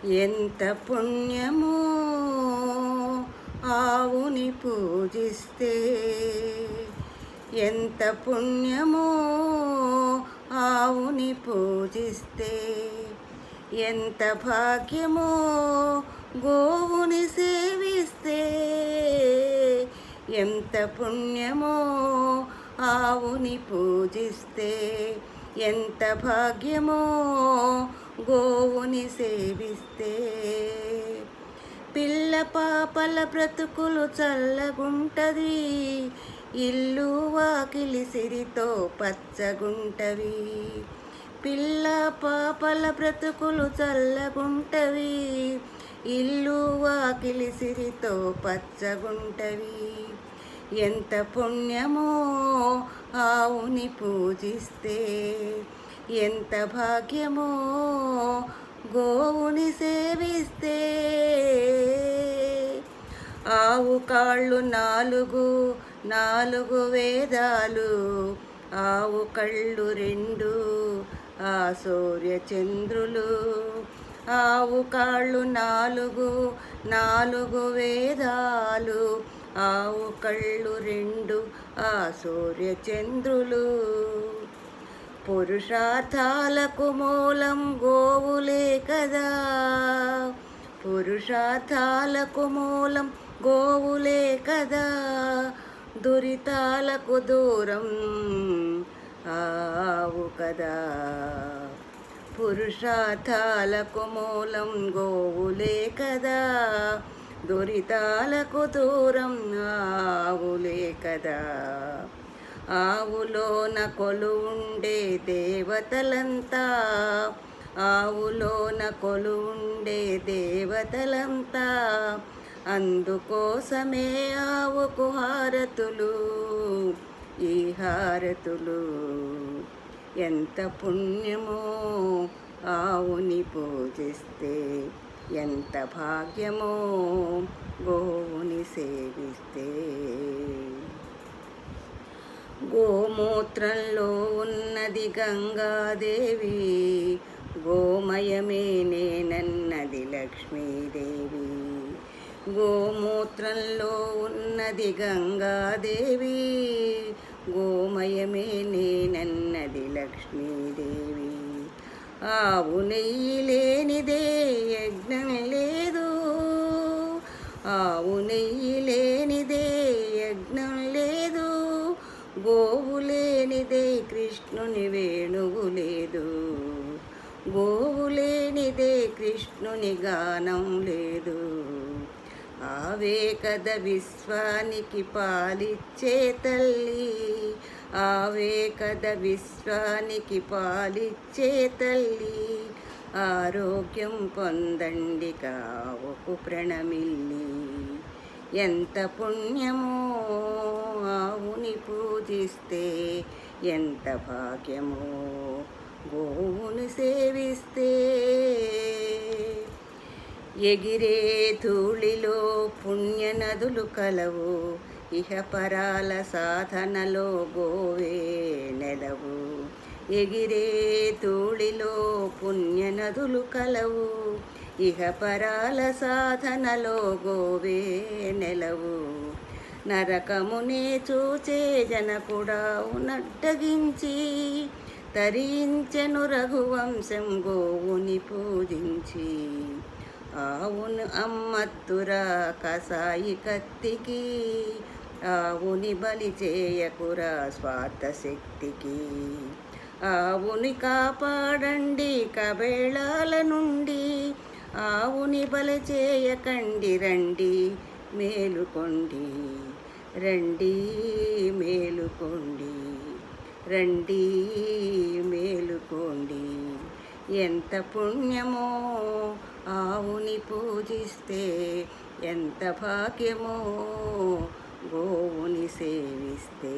ఎంత పుణ్యమో ఆవుని పూజిస్తే, ఎంత పుణ్యమో ఆవుని పూజిస్తే, ఎంత భాగ్యమో గోవుని సేవిస్తే, ఎంత పుణ్యమో ఆవుని పూజిస్తే, ఎంత భాగ్యమో గోవుని సేవిస్తే. పిల్ల పాపల బ్రతుకులు చల్లగుంటది, ఇల్లు వాకిలి సిరితో పచ్చగుంటవి. పిల్ల పాపల బ్రతుకులు చల్లగుంటవి, ఇల్లు వాకిలి సిరితో పచ్చగుంటవి. ఎంత పుణ్యమో ఆవుని పూజిస్తే, ఎంత భాగ్యమో గోవుని సేవిస్తే. ఆవు కాళ్ళు నాలుగు, నాలుగు వేదాలు, ఆవు కళ్ళు రెండు, ఆ సూర్య చంద్రులు. ఆవు కాళ్ళు నాలుగు, నాలుగు వేదాలు, ఆవు కళ్ళు రెండు, ఆ సూర్య చంద్రులు. పురుషార్థాలకు మూలం గోవులే కదా, పురుషార్థాలకు మూలం గోవులే కదా, దురితాలకు దూరం ఆవు కదా. పురుషార్థాలకు మూలం గోవులే కదా, దురితాలకు దూరం ఆవులే కదా. ఆవులోన కొలువుండే దేవతలంతా, ఆవులోన కొలువుండే దేవతలంతా, అందుకోసమే ఆవుకు హారతులు, ఈ హారతులు. ఎంత పుణ్యమో ఆవుని పూజిస్తే, ఎంత భాగ్యమో గోవుని సేవిస్తే. గోమూత్రంలో ఉన్నది గంగాదేవి, గోమయమే నేనన్నది లక్ష్మీదేవి. గోమూత్రంలో ఉన్నది గంగాదేవి, గోమయమే నేనన్నది లక్ష్మీదేవి. ఆవు నెయ్యి లేనిదే యజ్ఞం లేదు, ఆవు నెయ్యి లేనిదే యజ్ఞం లేదు, గోవు లేనిదే కృష్ణుని వేణువు లేదు, గోవు లేనిదే కృష్ణుని గానం లేదు. ఆవే కద విశ్వానికి పాలిచ్చే తల్లి, ఆవే కద విశ్వానికి పాలిచ్చే తల్లి. ఆరోగ్యం పొందండి కావుకు ప్రణమిల్లి, ఎంత పుణ్యమో ఆవుని పూజిస్తే, ఎంత భాగ్యమో గోవుని సేవిస్తే. ఎగిరే ధూళిలో పుణ్య నదులు కలవు, ఇహపరాల సాధనలో గోవే నెలవు. ఎగిరే ధూళిలో పుణ్య నదులు కలవు, ఇహపరాల సాధనలో గోవే నెలవు. నరకమునే చూచే జనకుడావు నడ్డగించి, తరించెను రఘువంశం గోవుని పూజించి. ఆవును అమ్మత్తురా కసాయి కత్తికి, ఆవుని బలి చేయకురా స్వార్థ శక్తికి. ఆవుని కాపాడండి కబేళాల నుండి, ఆవుని బలి చేయకండి రండి మేలుకొండి, రండి మేలుకోండి, రండి మేలుకోండి. ఎంత పుణ్యమో ఆవుని పూజిస్తే, ఎంత భాగ్యమో గోవుని సేవిస్తే.